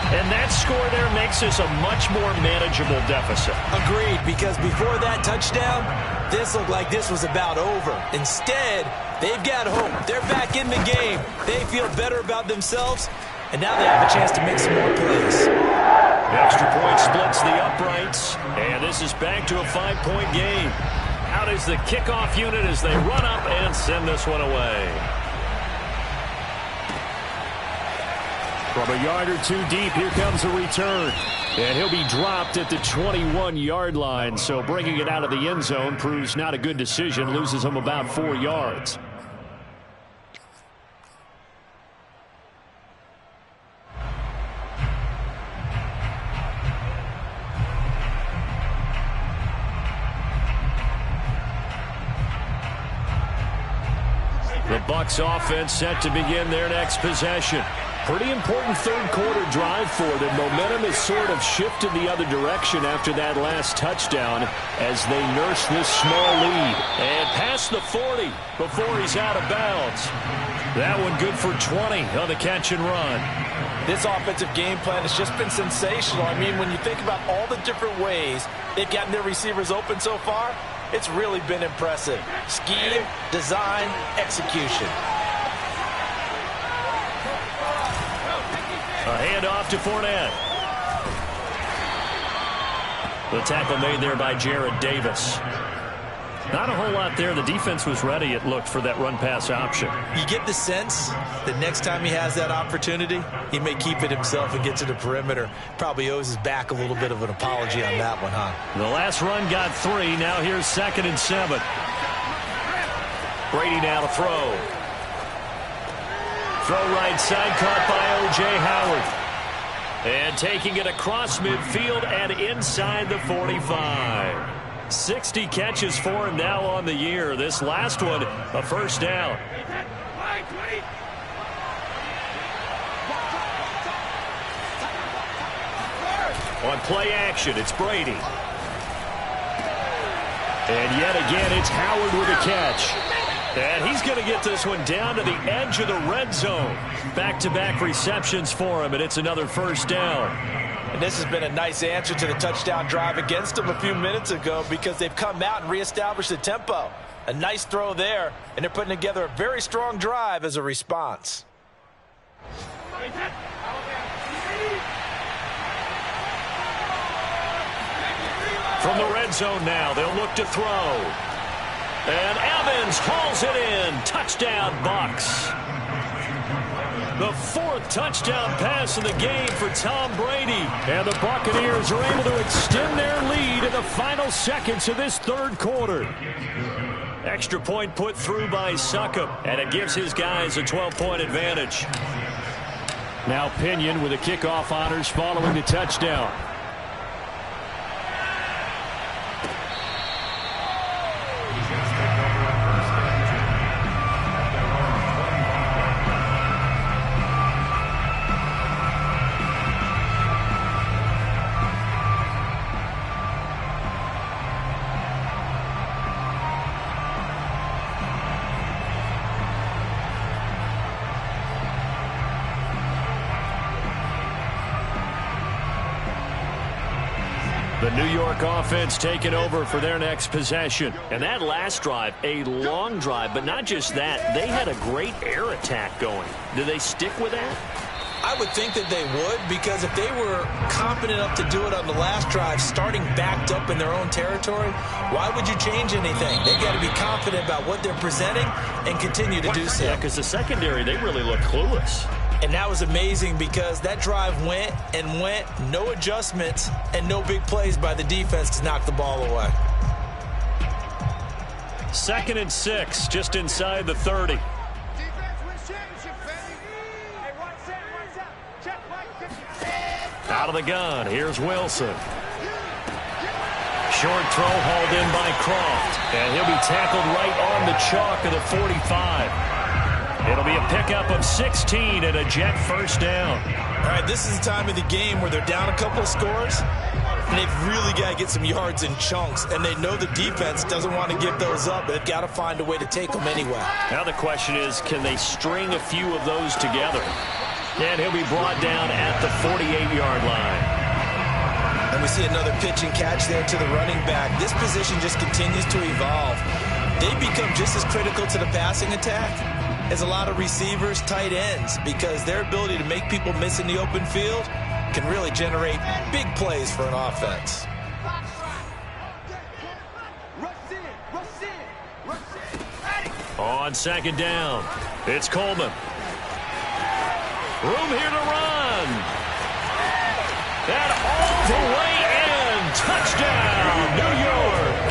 S1: And that score there makes this a much more manageable deficit.
S6: Agreed, because before that touchdown, this looked like this was about over. Instead, they've got hope. They're back in the game. They feel better about themselves, and now they have a chance to make some more plays.
S1: Extra point splits the uprights, and this is back to a 5-point game. Out is the kickoff unit as they run up and send this one away. From a yard or two deep, here comes a return. And he'll be dropped at the 21-yard line, so bringing it out of the end zone proves not a good decision, loses him about 4 yards. The Bucs offense set to begin their next possession. Pretty important third-quarter drive for them. Momentum has sort of shifted the other direction after that last touchdown as they nurse this small lead. And past the 40 before he's out of bounds. That one good for 20 on the catch and run.
S6: This offensive game plan has just been sensational. I mean, when you think about all the different ways they've gotten their receivers open so far, it's really been impressive. Scheme, design, execution.
S1: A handoff to Fournette. The tackle made there by Jared Davis. Not a whole lot there. The defense was ready, it looked, for that run-pass option.
S6: You get the sense that next time he has that opportunity, he may keep it himself and get to the perimeter. Probably owes his back a little bit of an apology on that one, huh?
S1: The last run got 3. Now here's 2nd and 7. Brady now to throw. Throw right side, caught by O.J. Howard. And taking it across midfield and inside the 45. 60 catches for him now on the year. This last one, a first down. On play action, it's Brady. And yet again, it's Howard with a catch. And he's going to get this one down to the edge of the red zone. Back-to-back receptions for him, and it's another first down.
S6: And this has been a nice answer to the touchdown drive against them a few minutes ago because they've come out and reestablished the tempo. A nice throw there, and they're putting together a very strong drive as a response.
S1: From the red zone now, they'll look to throw. And Evans hauls it in. Touchdown, Bucs. The 4th touchdown pass in the game for Tom Brady. And the Buccaneers are able to extend their lead in the final seconds of this third quarter. Extra point put through by Succop, and it gives his guys a 12-point advantage. Now Pinion with the kickoff honors following the touchdown. The New York offense taking over for their next possession. And that last drive, a long drive, but not just that. They had a great air attack going. Do they stick with that?
S6: I would think that they would, because if they were confident enough to do it on the last drive, starting backed up in their own territory, why would you change anything? They've got to be confident about what they're presenting and continue to do so.
S1: Yeah, because the secondary, they really look clueless.
S6: And that was amazing because that drive went and went, no adjustments, and no big plays by the defense to knock the ball away.
S1: 2nd and 6, just inside the 30. Out of the gun, here's Wilson. Short throw hauled in by Croft, and he'll be tackled right on the chalk of the 45. It'll be a pickup of 16 and a Jet first down.
S6: All right, this is the time of the game where they're down a couple of scores.
S3: and they've really got to get some yards in chunks, and they know the defense doesn't want to give those up, but they've got to find a way to take them anyway.
S1: Now the question is, can they string a few of those together? And he'll be brought down at the 48-yard line.
S3: And we see another pitch and catch there to the running back. This position just continues to evolve. They become just as critical to the passing attack as a lot of receivers, tight ends, because their ability to make people miss in the open field can really generate big plays for an offense.
S1: On second down, it's Coleman. Room here to run. And all the way in. Touchdown, New York.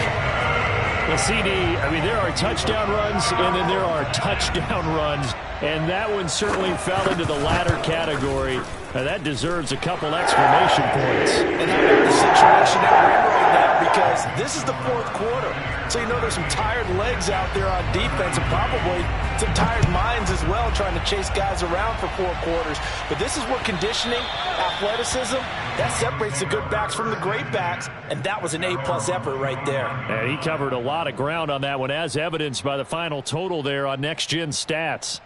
S1: Well, CD, I mean, there are touchdown runs, and then there are touchdown runs. And that one certainly fell into the latter category. That deserves a couple exclamation points.
S6: And how about the situation that we're in right now, because this is the fourth quarter. So you know there's some tired legs out there on defense and probably some tired minds as well trying to chase guys around for 4 quarters. But this is where conditioning, athleticism, that separates the good backs from the great backs, and that was an A-plus effort right there.
S1: And he covered a lot of ground on that one, as evidenced by the final total there on Next Gen Stats.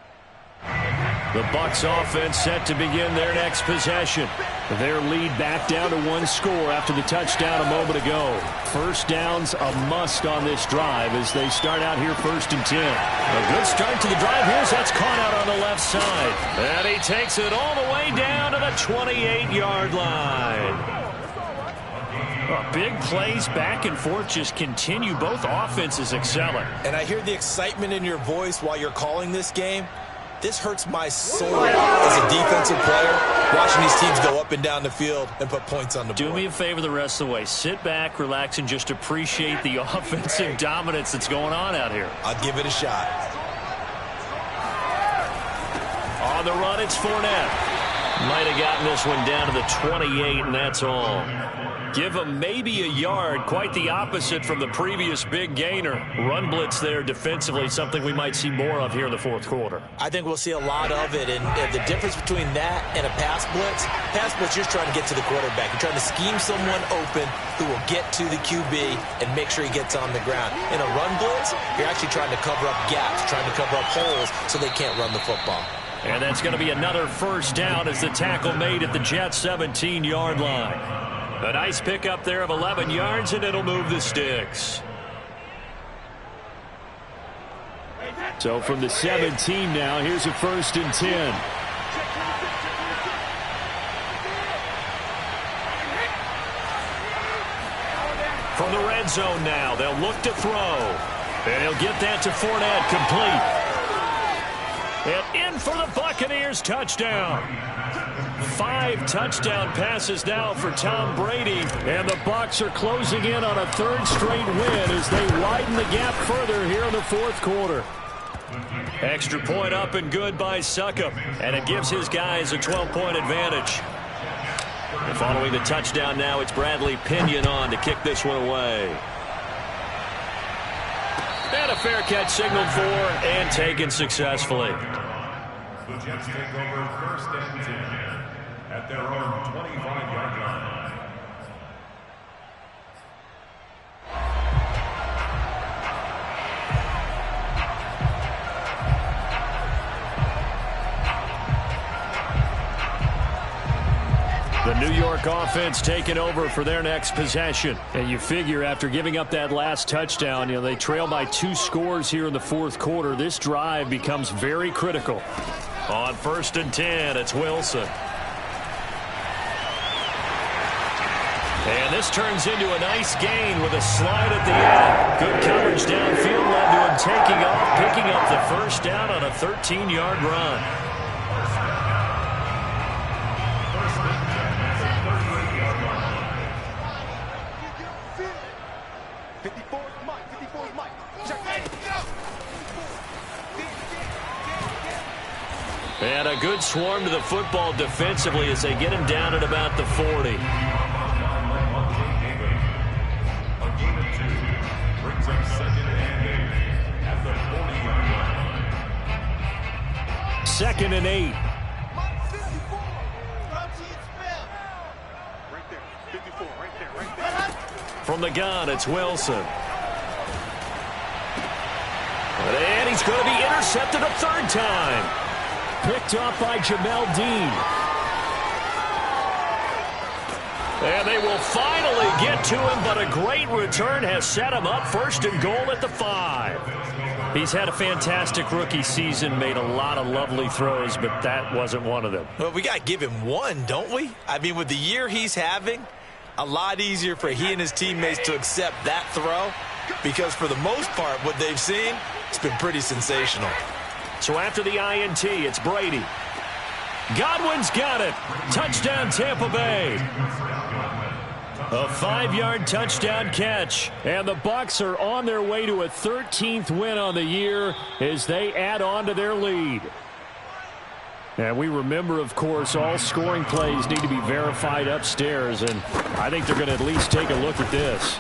S1: The Bucs offense set to begin their next possession. Their lead back down to 1 score after the touchdown a moment ago. First down's a must on this drive as they start out here 1st and 10. A good start to the drive here as that's caught out on the left side. And he takes it all the way down to the 28-yard line. Big plays back and forth just continue. Both offenses excelling.
S3: And I hear the excitement in your voice while you're calling this game. This hurts my soul as a defensive player, watching these teams go up and down the field and put points on the board.
S1: Do me a favor the rest of the way. Sit back, relax, and just appreciate the offensive dominance that's going on out here.
S3: I'll give it a shot.
S1: On the run, it's Fournette. Might have gotten this one down to the 28, and that's all. Give him maybe a yard, quite the opposite from the previous big gainer. Run blitz there defensively, something we might see more of here in the fourth quarter.
S3: I think we'll see a lot of it, and the difference between that and a pass blitz, you're just trying to get to the quarterback. You're trying to scheme someone open who will get to the QB and make sure he gets on the ground. In a run blitz, you're actually trying to cover up gaps, trying to cover up holes so they can't run the football.
S1: And that's going to be another first down as the tackle made at the Jets' 17-yard line. A nice pickup there of 11 yards, and it'll move the sticks. So from the 17 now, here's a 1st and 10. From the red zone now, they'll look to throw. And he'll get that to Fournette, complete. And in for the Buccaneers, touchdown. 5 touchdown passes now for Tom Brady. And the Bucs are closing in on a 3rd straight win as they widen the gap further here in the 4th quarter. Extra point up and good by Succop. And it gives his guys a 12-point advantage. And following the touchdown now, it's Bradley Pinion on to kick this one away. And a fair catch signaled for and taken successfully.
S2: The Jets take over 1st and 10 at their own 25-yard line.
S1: The New York offense taking over for their next possession. And you figure after giving up that last touchdown, they trail by 2 scores here in the 4th quarter. This drive becomes very critical. On 1st and 10, it's Wilson. And this turns into a nice gain with a slide at the end. Good coverage downfield led to him taking off, picking up the 1st down on a 13-yard run. And a good swarm to the football defensively as they get him down at about the 40. Second and 8.
S4: Right there, 54, right there, right
S1: From the gun, it's Wilson. And he's going to be intercepted a third time. Picked off by Jamel Dean. And they will finally get to him, but a great return has set him up first and goal at the 5. He's had a fantastic rookie season, made a lot of lovely throws, but that wasn't one of them.
S3: Well, we got to give him one, don't we? I mean, with the year he's having, a lot easier for he and his teammates to accept that throw because for the most part, what they've seen, it's been pretty sensational.
S1: So after the INT, it's Brady. Godwin's got it. Touchdown, Tampa Bay. A 5-yard touchdown catch. And the Bucs are on their way to a 13th win on the year as they add on to their lead. And we remember, of course, all scoring plays need to be verified upstairs, and I think they're going to at least take a look at this.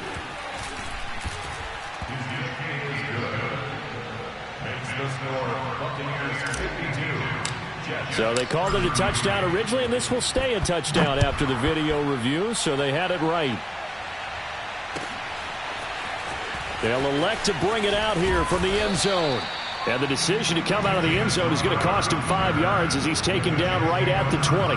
S1: So they called it a touchdown originally, and this will stay a touchdown after the video review, so they had it right. They'll elect to bring it out here from the end zone. And the decision to come out of the end zone is going to cost him 5 yards as he's taken down right at the 20.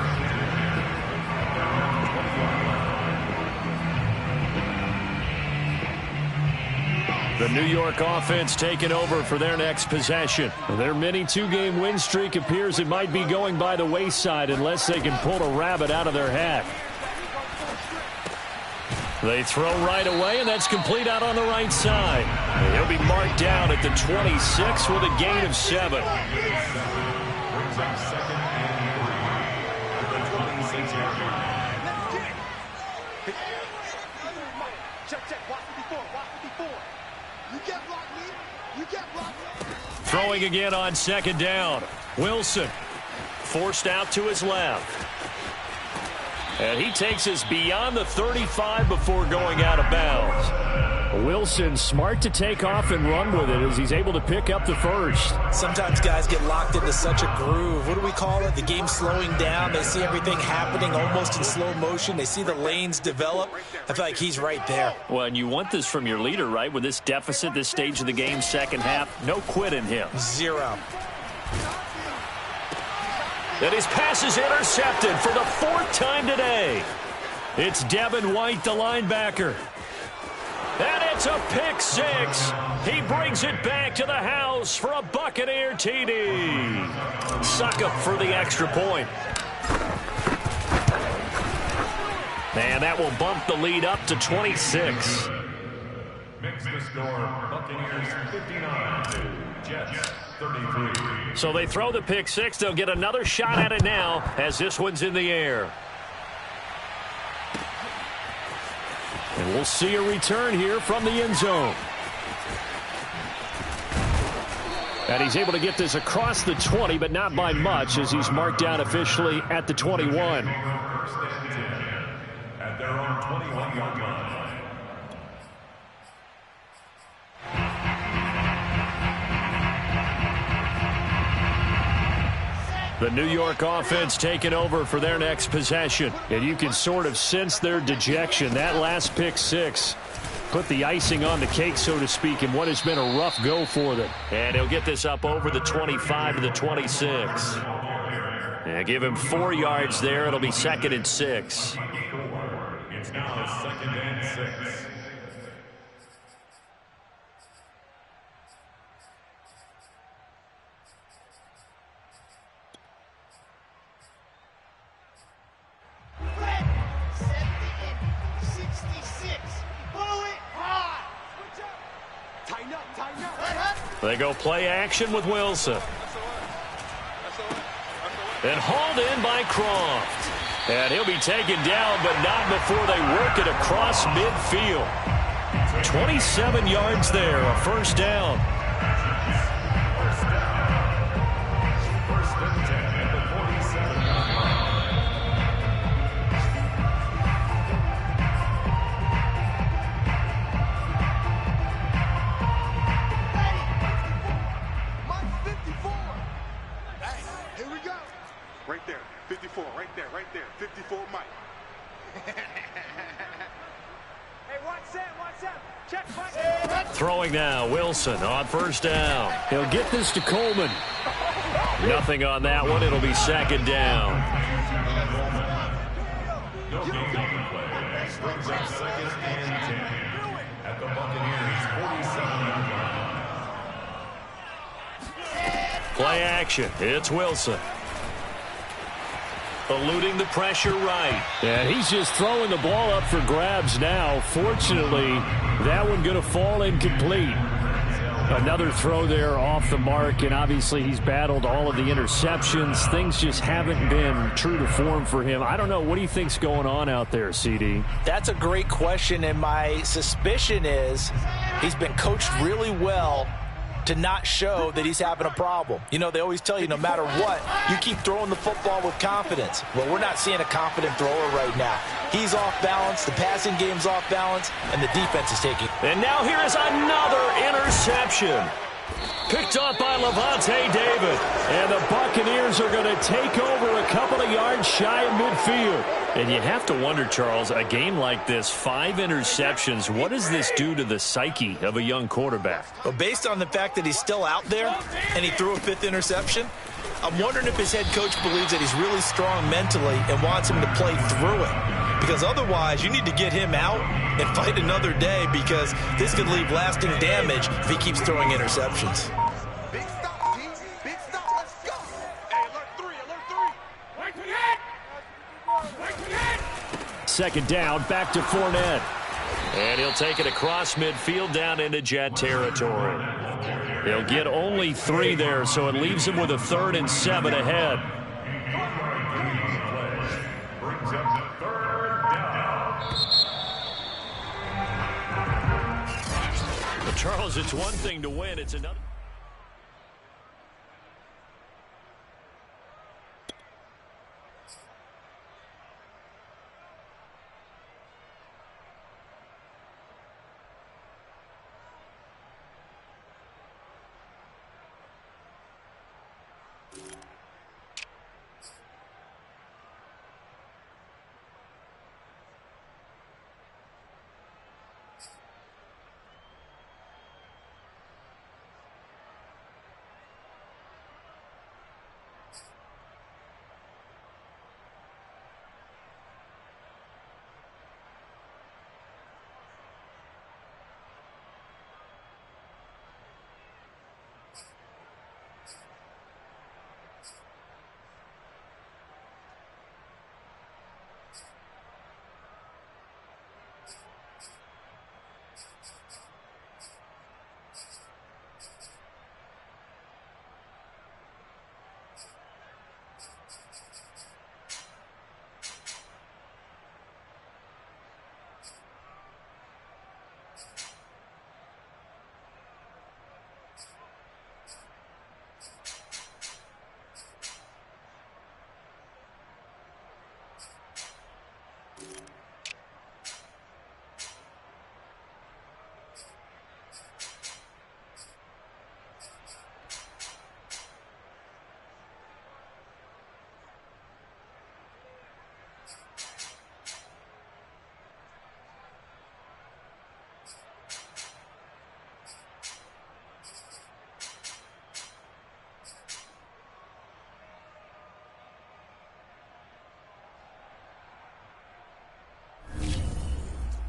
S1: The New York offense taking over for their next possession. Their mini 2-game win streak appears it might be going by the wayside unless they can pull a rabbit out of their hat. They throw right away, and that's complete out on the right side. He'll be marked down at the 26 with a gain of 7. Throwing again on second down. Wilson forced out to his left. And he takes us beyond the 35 before going out of bounds. Wilson smart to take off and run with it as he's able to pick up the first.
S6: Sometimes guys get locked into such a groove. What do we call it? The game slowing down. They see everything happening almost in slow motion. They see the lanes develop. I feel like he's right there.
S1: Well, and you want this from your leader, right? With this deficit, this stage of the game, second half, no quit in him.
S6: 0.
S1: And his pass is intercepted for the 4th time today. It's Devin White, the linebacker. And it's a pick 6. He brings it back to the house for a Buccaneer TD. Suckup for the extra point. And that will bump the lead up to 26.
S2: Makes the score Buccaneers 59, Jets 33.
S1: So they throw the pick 6. They'll get another shot at it now as this one's in the air. And we'll see a return here from the end zone. And he's able to get this across the 20, but not by much as he's marked down officially at the 21.
S2: First and 10 at their own 21-yard line.
S1: The New York offense taking over for their next possession. And you can sort of sense their dejection. That last pick 6 put the icing on the cake, so to speak, in what has been a rough go for them. And he'll get this up over the 25 to the 26. And give him 4 yards there. It'll be 2nd and 6.
S2: It's now 2nd and 6.
S1: They go play action with Wilson. And hauled in by Croft. And he'll be taken down, but not before they work it across midfield. 27 yards there, a first down.
S2: First and 10 at the 47-yard line.
S4: Right there, 54, right there, 54 Mike. Hey, watch this.
S1: Throwing now, Wilson on first down. He'll get this to Coleman. Nothing on that one. It'll be second down.
S2: Brings up second and 10 at the Buccaneers 47-yard line.
S1: Play action. It's Wilson. Eluding the pressure right.
S7: Yeah, he's just throwing the ball up for grabs now. Fortunately, that one going to fall incomplete. Another throw there off the mark, and obviously he's battled all of the interceptions. Things just haven't been true to form for him. I don't know. What do you think's going on out there, CD?
S6: That's a great question, and my suspicion is he's been coached really well to not show that he's having a problem. You know, they always tell you no matter what, you keep throwing the football with confidence. Well, we're not seeing a confident thrower right now. He's off balance, the passing game's off balance, and the defense is taking.
S1: And now here is another interception. Picked up by Levante David. And the Buccaneers are going to take over a couple of yards shy of midfield. And you have to wonder, Charles, a game like this, 5 interceptions, what does this do to the psyche of a young quarterback?
S3: Well, based on the fact that he's still out there and he threw a 5th interception, I'm wondering if his head coach believes that he's really strong mentally and wants him to play through it. Because otherwise, you need to get him out and fight another day, because this could leave lasting damage if he keeps throwing interceptions.
S4: Big stop, team. Big stop. Let's go. Hey, alert 3. Wait to hit.
S1: Second down, back to Fournette. And he'll take it across midfield down into Jet territory. He'll get only 3 there, so it leaves him with a 3rd and 7 ahead.
S2: Brings up the 3rd down.
S1: Well, Charles, it's one thing to win. It's another.